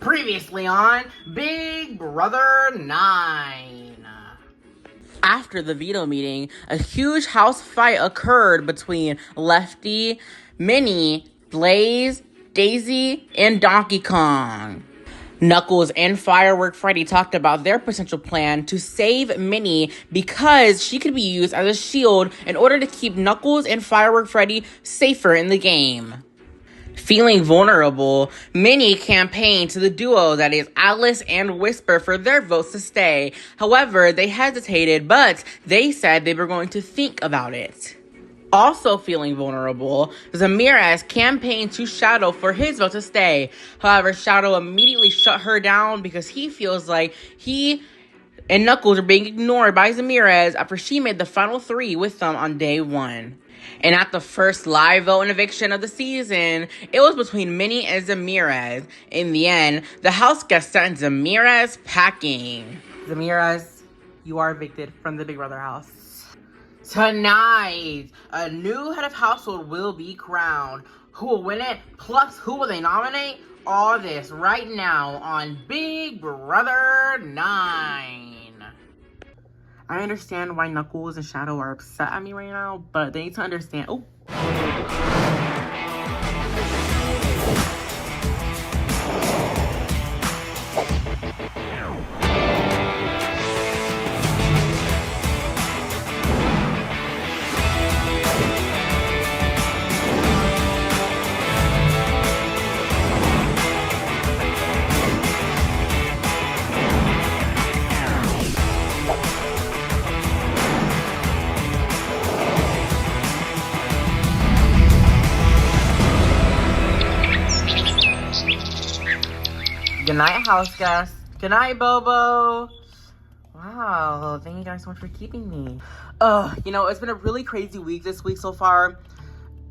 Previously on Big Brother 9. After the veto meeting, a huge house fight occurred between Lefty, Minnie, Blaze, Daisy, and Donkey Kong. Knuckles and Firework Freddy talked about their potential plan to save Minnie because she could be used as a shield in order to keep Knuckles and Firework Freddy safer in the game. Feeling vulnerable, Minnie campaigned to the duo that is Alice and Whisper for their votes to stay. However, they hesitated, but they said they were going to think about it. Also feeling vulnerable, Ramirez campaigned to Shadow for his vote to stay. However, Shadow immediately shut her down because he feels like he and Knuckles are being ignored by Ramirez after she made the final 3 with them on day 1. And at the first live vote and eviction of the season, it was between Minnie and Ramirez. In the end, the house guest sent Ramirez packing. Ramirez, you are evicted from the Big Brother house. Tonight, a new head of household will be crowned. Who will win it? Plus, who will they nominate? All this right now on Big Brother 9. I understand why Knuckles and Shadow are upset at me right now, but they need to understand. Oh. Good night, house guests. Good night, Bobo. Wow, thank you guys so much for keeping me. It's been a really crazy week this week so far.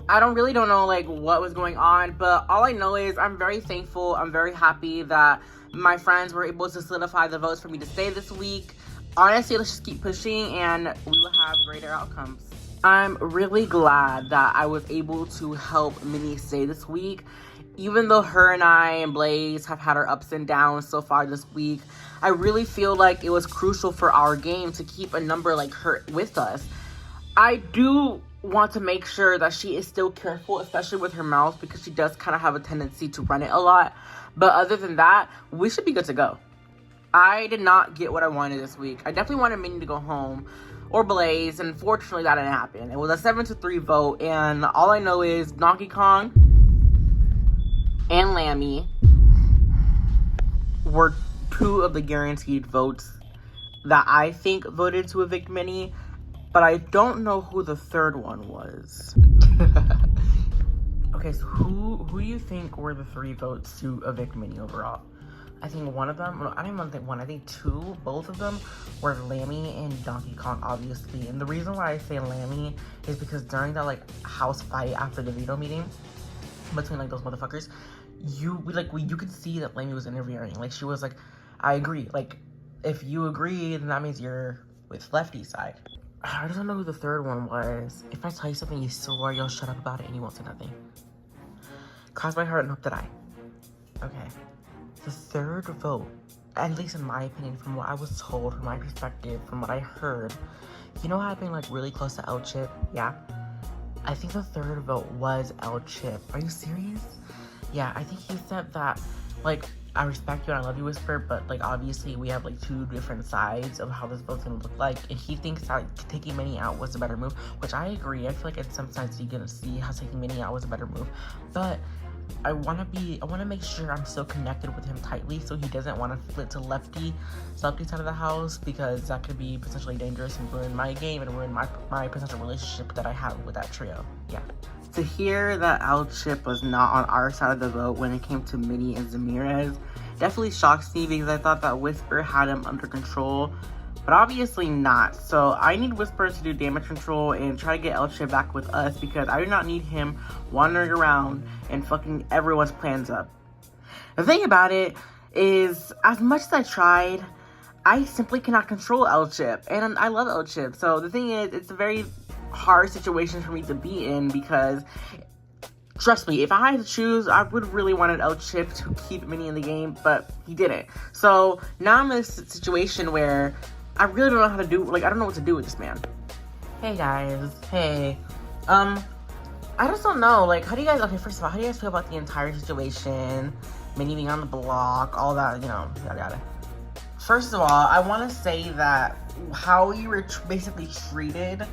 I don't know what was going on, but all I know is I'm very thankful. I'm very happy that my friends were able to solidify the votes for me to stay this week. Honestly, let's just keep pushing and we will have greater outcomes. I'm really glad that I was able to help Minnie stay this week. Even though her and I and Blaze have had our ups and downs so far this week, I really feel like it was crucial for our game to keep a number like her with us. I do want to make sure that she is still careful, especially with her mouth, because she does kind of have a tendency to run it a lot. But other than that, we should be good to go. I did not get what I wanted this week. I definitely wanted Minnie to go home, or Blaze, and unfortunately that didn't happen. It was a 7-3 vote, and all I know is Donkey Kong and Lammy were 2 of the guaranteed votes that I think voted to evict Minnie, but I don't know who the third one was. Okay, so who do you think were the 3 votes to evict Minnie overall? I think one of them, I don't even think one, I think 2, both of them were Lammy and Donkey Kong, obviously. And the reason why I say Lammy is because during that house fight after the veto meeting between those motherfuckers, you could see that Lammy was interfering. She was like, I agree. If you agree, then that means you're with Lefty's side. I just don't know who the third one was. If I tell you something, you swear you'll shut up about it and you won't say nothing. Cross my heart and hope to die. Okay. The third vote, at least in my opinion, from what I was told, from my perspective, from what I heard, you know how I've been really close to El Chip? Yeah. I think the third vote was El Chip. Are you serious? Yeah, I think he said that, I respect you and I love you, Whisper, but, obviously we have, 2 different sides of how this vote's gonna look like, and he thinks that taking Minnie out was a better move, which I agree. I feel like in some sense you're gonna see how taking Minnie out was a better move, but I want to make sure I'm still connected with him tightly, so he doesn't want to flip to Lefty side of the house, because that could be potentially dangerous and ruin my game and ruin my potential relationship that I have with that trio. Yeah. To hear that El Chip was not on our side of the vote when it came to Minnie and Ramirez definitely shocks me, because I thought that Whisper had him under control, but obviously not. So I need Whisper to do damage control and try to get El Chip back with us, because I do not need him wandering around and fucking everyone's plans up. The thing about it is, as much as I tried, I simply cannot control El Chip, and I love El Chip. So the thing is, it's a very hard situation for me to be in, because trust me, if I had to choose, I would really wanted El Chip to keep Minnie in the game, but he didn't. So now I'm in this situation where I really don't know how to do, like, I don't know what to do with this man. Hey guys, hey. I just don't know, like, how do you guys, okay, first of all, how do you guys feel about the entire situation? Minnie being on the block, all that, you know, yada yada. First of all, I want to say that how you were basically treated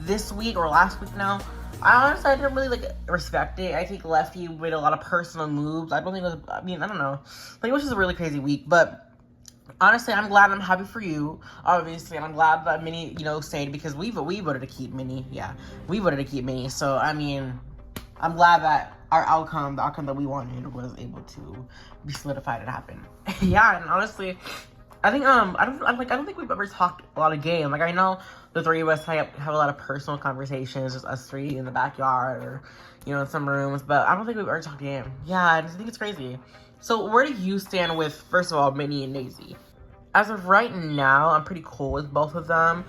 this week or last week now, I honestly didn't really like respect it. I think Lefty made a lot of personal moves. I don't think it was, I mean, I don't know. Like, it was just a really crazy week, but honestly, I'm glad, I'm happy for you, obviously, and I'm glad that Minnie, you know, stayed because we voted to keep Minnie. Yeah, we voted to keep Minnie. So, I mean, I'm glad that our outcome, the outcome that we wanted, was able to be solidified and happen. Yeah, and honestly, I think I don't think we've ever talked a lot of game. Like, I know the three of us have a lot of personal conversations, just us three in the backyard or, you know, in some rooms, but I don't think we've ever talked game. Yeah, I just think it's crazy. So where do you stand with, first of all, Minnie and Daisy? As of right now, I'm pretty cool with both of them,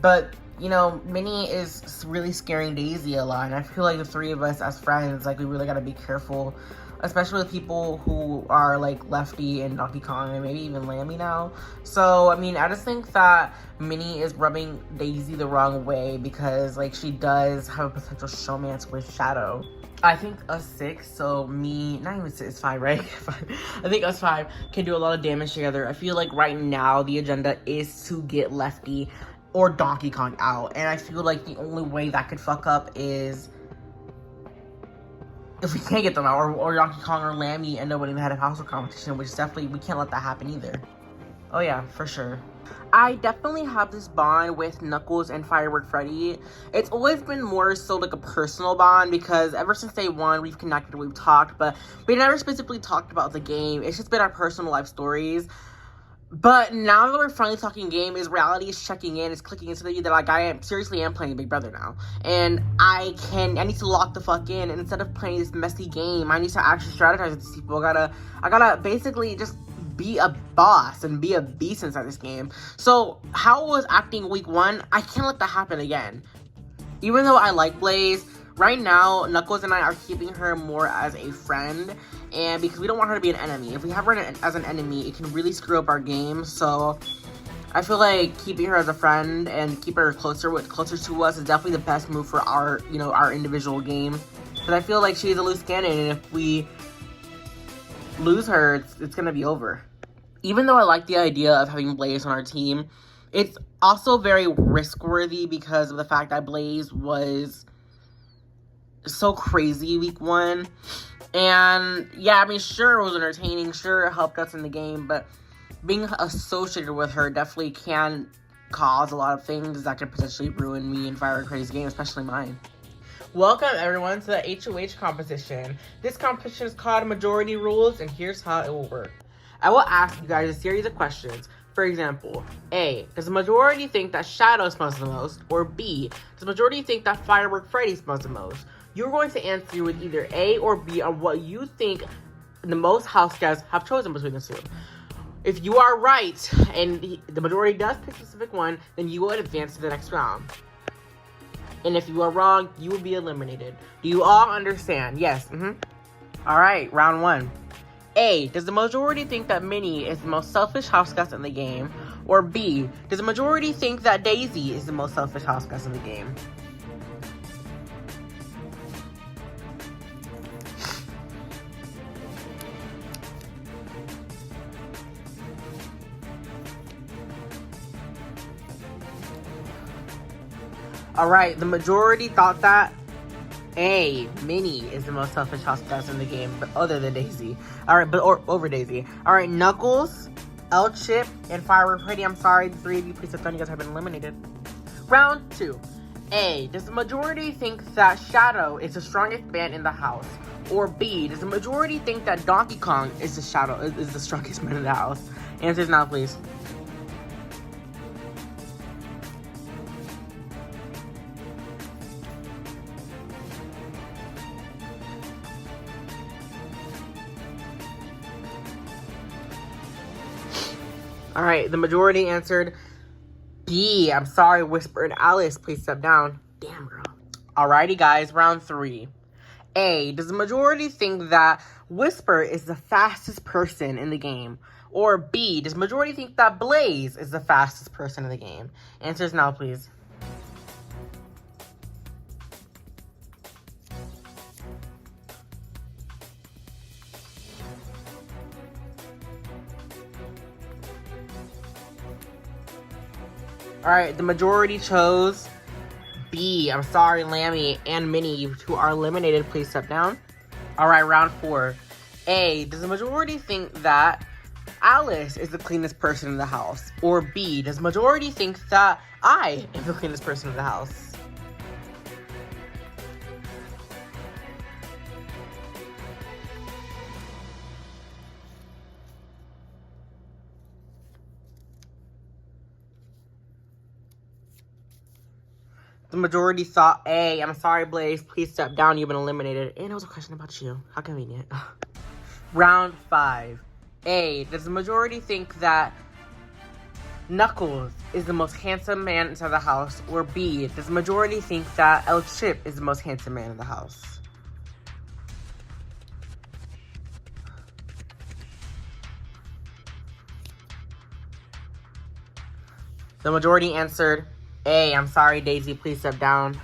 but, you know, Minnie is really scaring Daisy a lot, and I feel like the three of us as friends, like, we really gotta be careful, especially with people who are, like, Lefty and Donkey Kong, and maybe even Lammy now. So, I mean, I just think that Minnie is rubbing Daisy the wrong way because, like, she does have a potential showmance with Shadow. I think us six, so me, not even six, it's five, right? I think us five can do a lot of damage together. I feel like right now the agenda is to get Lefty or Donkey Kong out, and I feel like the only way that could fuck up is if we can't get them out, or Donkey Kong or Lammy end up winning the head of household competition, which definitely, we can't let that happen either. Oh yeah, for sure. I definitely have this bond with Knuckles and Firework Freddy. It's always been more so like a personal bond because ever since day one, we've connected, we've talked, but we never specifically talked about the game. It's just been our personal life stories. But now that we're finally talking game, is reality is checking in, is clicking into the that like I seriously am playing Big Brother now. And I need to lock the fuck in, and instead of playing this messy game, I need to actually strategize with these people. I gotta basically just be a boss and be a beast inside this game. So how I was acting week one, I can't let that happen again. Even though I like Blaze, right now, Knuckles and I are keeping her more as a friend, and because we don't want her to be an enemy. If we have her as an enemy, it can really screw up our game, so I feel like keeping her as a friend and keep her closer to us is definitely the best move for our, you know, our individual game. Because I feel like she's a loose cannon, and if we lose her, it's gonna be over. Even though I like the idea of having Blaze on our team, it's also very risk-worthy because of the fact that Blaze was so crazy week one. And yeah, I mean, sure, it was entertaining, sure, it helped us in the game, but being associated with her definitely can cause a lot of things that could potentially ruin me and Firework Freddy's game, especially mine. Welcome everyone to the HOH competition. This competition is called Majority Rules, and here's how it will work. I will ask you guys a series of questions. For example, A, does the majority think that Shadow smells the most? Or B, does the majority think that Firework Freddy smells the most? You're going to answer with either A or B on what you think the most house guests have chosen between the two. If you are right, and the majority does pick a specific one, then you will advance to the next round. And if you are wrong, you will be eliminated. Do you all understand? Yes. Alright, round one. A, does the majority think that Minnie is the most selfish house guest in the game? Or B, does the majority think that Daisy is the most selfish house guest in the game? Alright, the majority thought that A, Minnie is the most selfish house guest in the game, but other than Daisy. Alright, over Daisy. Alright, Knuckles, El Chip, and Firework Freddy, I'm sorry, the three of you, please have done, you guys have been eliminated. Round two. A, does the majority think that Shadow is the strongest man in the house? Or B, does the majority think that Donkey Kong is the strongest man in the house? Answers now, please. Alright, the majority answered B. I'm sorry, Whisper and Alice, please step down. Damn, girl. Alrighty, guys, round three. A, does the majority think that Whisper is the fastest person in the game? Or B, does the majority think that Blaze is the fastest person in the game? Answers now, please. All right, the majority chose B. I'm sorry, Lammy and Minnie, you two are eliminated. Please step down. All right, round 4. A, does the majority think that Alice is the cleanest person in the house? Or B, does the majority think that I am the cleanest person in the house? The majority thought A. I'm sorry, Blaze. Please step down. You've been eliminated. And it was a question about you. How convenient. Round 5. A. Does the majority think that Knuckles is the most handsome man inside the house? Or B. Does the majority think that El Chip is the most handsome man in the house? The majority answered A. I'm sorry, Daisy. Please step down.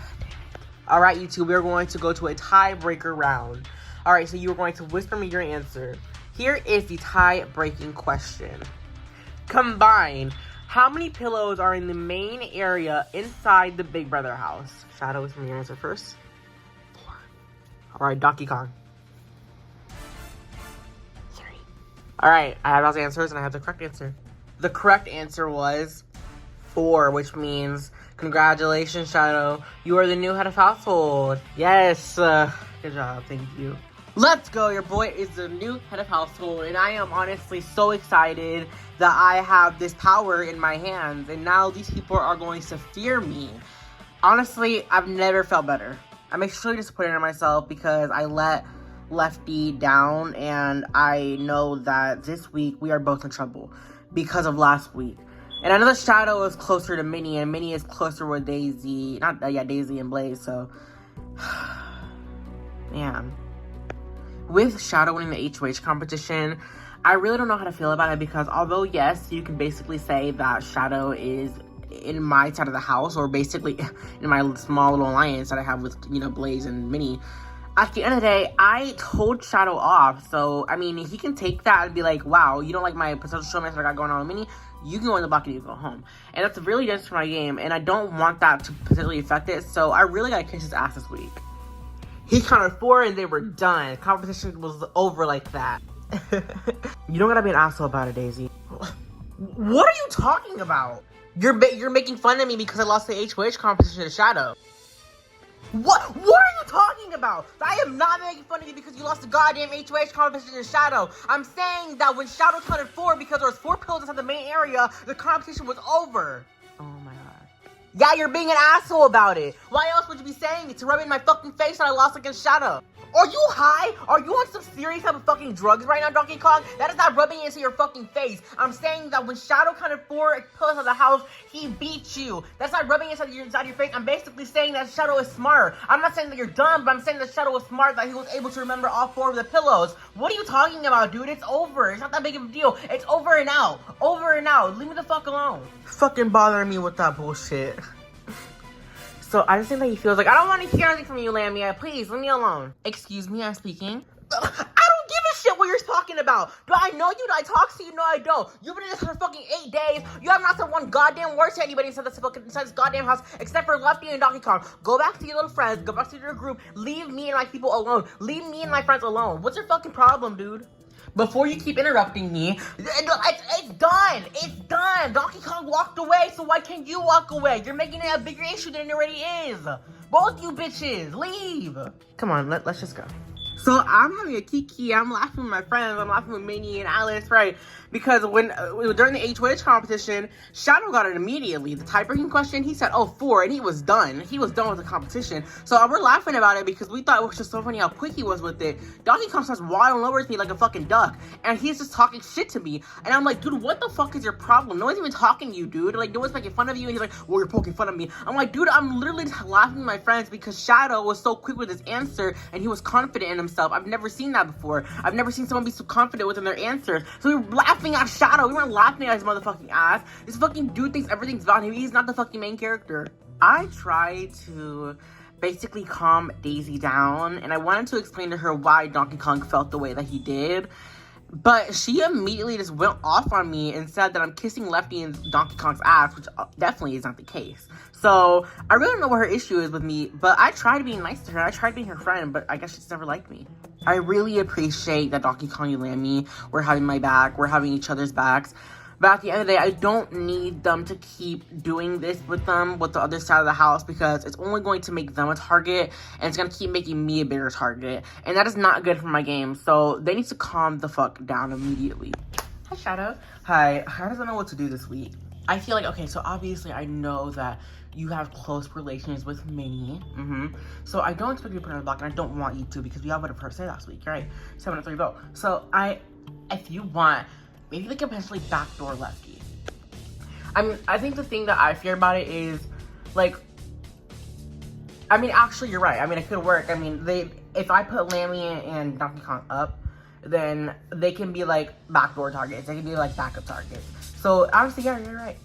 All right, you two, we're going to go to a tiebreaker round. All right, so you are going to whisper me your answer. Here is the tie-breaking question. Combined, how many pillows are in the main area inside the Big Brother house? Shadow, whisper me your answer first. 4. All right, Donkey Kong. 3. All right, I have those answers, and I have the correct answer. The correct answer was 4, which means congratulations, Shadow. You are the new head of household. Yes, good job. Thank you. Let's go. Your boy is the new head of household, and I am honestly so excited that I have this power in my hands, and now these people are going to fear me. Honestly, I've never felt better. I'm extremely disappointed in myself because I let Lefty down, and I know that this week we are both in trouble because of last week. And I know the Shadow is closer to Minnie, and Minnie is closer with Daisy. Daisy and Blaze, so. Man. With Shadow winning the HOH competition, I really don't know how to feel about it because although, yes, you can basically say that Shadow is in my side of the house, or basically in my small little alliance that I have with, Blaze and Minnie, at the end of the day, I told Shadow off. So, I mean, he can take that and be like, wow, you don't like my potential showmance I got going on with Minnie? You can go in the block and you go home. And that's really dangerous for my game, and I don't want that to potentially affect it, so I really gotta kiss his ass this week. He counted 4 and they were done. Competition was over like that. You don't gotta be an asshole about it, Daisy. What are you talking about? You're making fun of me because I lost the HOH competition to Shadow. What are you talking about? I am not making fun of you because you lost the goddamn HOH competition to Shadow. I'm saying that when Shadow counted 4 because there was 4 pills inside the main area, the competition was over. Oh my god. Yeah, you're being an asshole about it. Why else would you be saying it? To rub it in my fucking face that I lost against Shadow? Are you high? Are you on some serious type of fucking drugs right now, Donkey Kong? That is not rubbing into your fucking face. I'm saying that when Shadow counted 4 pills of the house, he beat you. That's not rubbing inside your face. I'm basically saying that Shadow is smart. I'm not saying that you're dumb, but I'm saying that Shadow was smart, that he was able to remember all 4 of the pillows. What are you talking about, dude? It's over. It's not that big of a deal. It's over and out. Over and out. Leave me the fuck alone. Fucking bothering me with that bullshit. So I just think that he feels like, I don't want to hear anything from you, Lamia. Please, leave me alone. Excuse me, I'm speaking. I don't give a shit what you're talking about. Do I know you? Do I talk to you? No, I don't. You've been in this for fucking 8 days. You have not said one goddamn word to anybody inside this goddamn house, except for Lefty and Donkey Kong. Go back to your little friends. Go back to your group. Leave me and my people alone. Leave me and my friends alone. What's your fucking problem, dude? Before you keep interrupting me, it's done. It's done. Donkey Kong walked away, so why can't you walk away? You're making it a bigger issue than it already is. Both you bitches, leave. Come on, let's just go. So I'm having a kiki. I'm laughing with my friends. I'm laughing with Minnie and Alice, right? Because when during the HOH competition, Shadow got it immediately. The tiebreaking question, he said, "Oh, 4," and he was done. He was done with the competition. So we're laughing about it because we thought it was just so funny how quick he was with it. Donkey Kong starts waddling over to me like a fucking duck, and he's just talking shit to me. And I'm like, dude, what the fuck is your problem? No one's even talking to you, dude. Like, no one's making fun of you. And he's like, well, you're poking fun of me. I'm like, dude, I'm literally laughing with my friends because Shadow was so quick with his answer and he was confident in himself. I've never seen that before. I've never seen someone be so confident within their answers. So we were laughing at Shadow. We weren't laughing at his motherfucking ass. This fucking dude thinks everything's about him. He's not the fucking main character. I try to basically calm Daisy down, and I wanted to explain to her why Donkey Kong felt the way that he did. But she immediately just went off on me and said that I'm kissing Lefty in Donkey Kong's ass, which definitely is not the case. So I really don't know what her issue is with me, but I tried being nice to her. I tried being her friend, but I guess she's never liked me. I really appreciate that Donkey Kong and Lammy were having my back. We're having each other's backs. But at the end of the day, I don't need them to keep doing this with them, with the other side of the house, because it's only going to make them a target, and it's going to keep making me a bigger target. And that is not good for my game, so they need to calm the fuck down immediately. Hi, Shadow. Hi. I don't know what to do this week. I feel like, okay, so obviously I know that you have close relations with Minnie. So I don't expect you to put her on the block, and I don't want you to, because we all voted for her to say last week, right? 7-3 vote. So if you want, maybe they can potentially backdoor Lefty. I mean, I think the thing that I fear about it is, like, I mean, actually, you're right. I mean, it could work. I mean, if I put Lammy and Donkey Kong up, then they can be, like, backdoor targets. They can be, like, backup targets. So, honestly, yeah, you're right.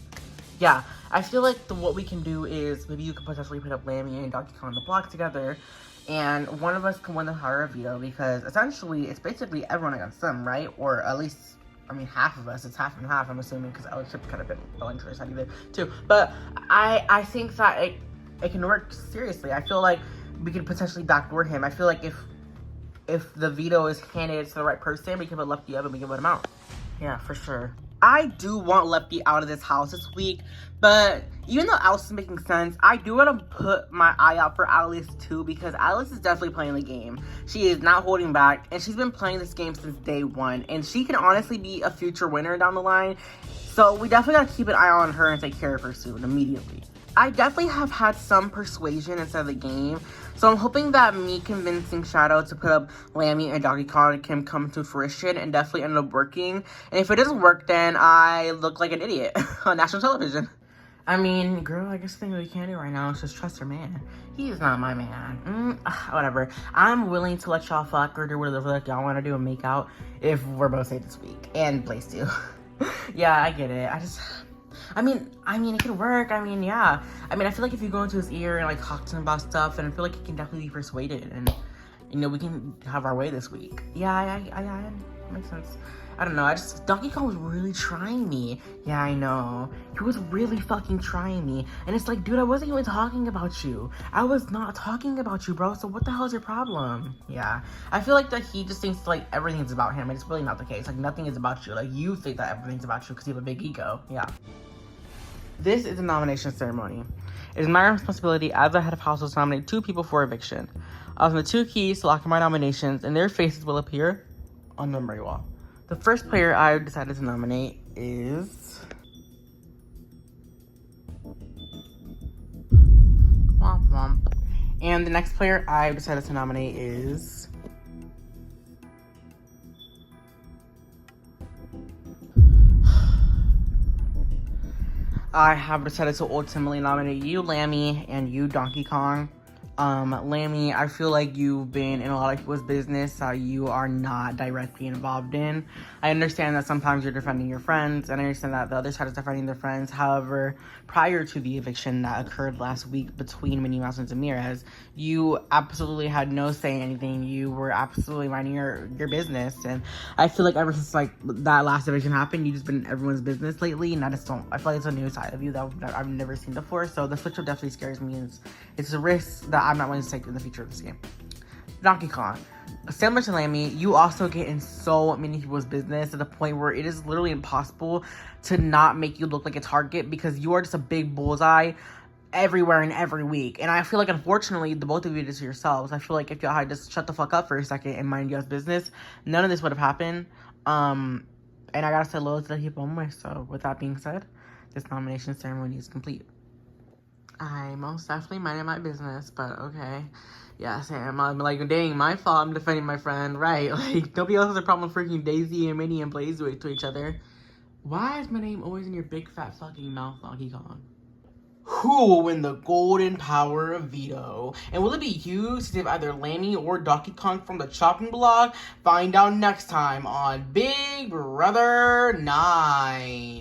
Yeah, I feel like what we can do is maybe you could potentially put up Lammy and Donkey Kong on the block together, and one of us can win the Hara veto, because essentially, it's basically everyone against them, right? Or at least, I mean, half of us. It's half and half, I'm assuming, because Alex Chip kind of been going to her side either, too. But I think that it can work seriously. I feel like we could potentially backdoor him. I feel like if the veto is handed to the right person, we can put Lefty up and we can vote him out. Yeah, for sure. I do want Lefty out of this house this week, but even though Alice is making sense, I do want to put my eye out for Alice too, because Alice is definitely playing the game. She is not holding back, and she's been playing this game since day one, and she can honestly be a future winner down the line. So we definitely got to keep an eye on her and take care of her soon, immediately. I definitely have had some persuasion inside of the game, so I'm hoping that me convincing Shadow to put up Lammy and Donkey Kong can come to fruition and definitely end up working. And if it doesn't work, then I look like an idiot on national television. I mean, girl, I guess the thing that we can do right now is just trust your man. He is not my man. Whatever. I'm willing to let y'all fuck or do whatever y'all want to do and make out if we're both safe this week. And Blaze too. Yeah, I get it. I mean, it could work. I mean, yeah. I mean, I feel like if you go into his ear and, like, talk to him about stuff, and I feel like he can definitely be persuaded, and, you know, we can have our way this week. Yeah, I makes sense. I don't know, Donkey Kong was really trying me. Yeah, I know. He was really fucking trying me. And it's like, dude, I wasn't even talking about you. I was not talking about you, bro. So what the hell is your problem? Yeah. I feel like that he just thinks, like, everything's about him, and it's really not the case. Like, nothing is about you. Like, you think that everything's about you because you have a big ego. Yeah. This is a nomination ceremony. It is my responsibility as the head of household to nominate 2 people for eviction. I'll send the 2 keys to lock in my nominations, and their faces will appear on the memory wall. The first player I decided to nominate is Womp Womp. And the next player I decided to nominate is I have decided to ultimately nominate you, Lammy, and you, Donkey Kong. Lammy, I feel like you've been in a lot of people's business that you are not directly involved in. I understand that sometimes you're defending your friends, and I understand that the other side is defending their friends. However, prior to the eviction that occurred last week between Minnie Mouse and Zamirez, you absolutely had no say in anything. You were absolutely minding your business, and I feel like ever since, like, that last eviction happened, you've just been in everyone's business lately, and I feel like it's a new side of you that I've never seen before, so the switch up definitely scares me. It's a risk that I'm not willing to take in the future of this game. Donkey Kong. Similar to Lammy, you also get in so many people's business to the point where it is literally impossible to not make you look like a target because you are just a big bullseye everywhere and every week. And I feel like, unfortunately, the both of you did this yourselves. I feel like if y'all had just shut the fuck up for a second and mind y'all's business, none of this would have happened. And I gotta say hello to the people anyway. So with that being said, this nomination ceremony is complete. I most definitely minded my business, but okay. Yeah, Sam, I'm like, dang, my fault, I'm defending my friend, right? Like, nobody else has a problem with freaking Daisy and Minnie and Blaze to each other. Why is my name always in your big fat fucking mouth, Donkey Kong? Who will win the golden power of veto? And will it be you to save either Lammy or Donkey Kong from the chopping block? Find out next time on Big Brother 9.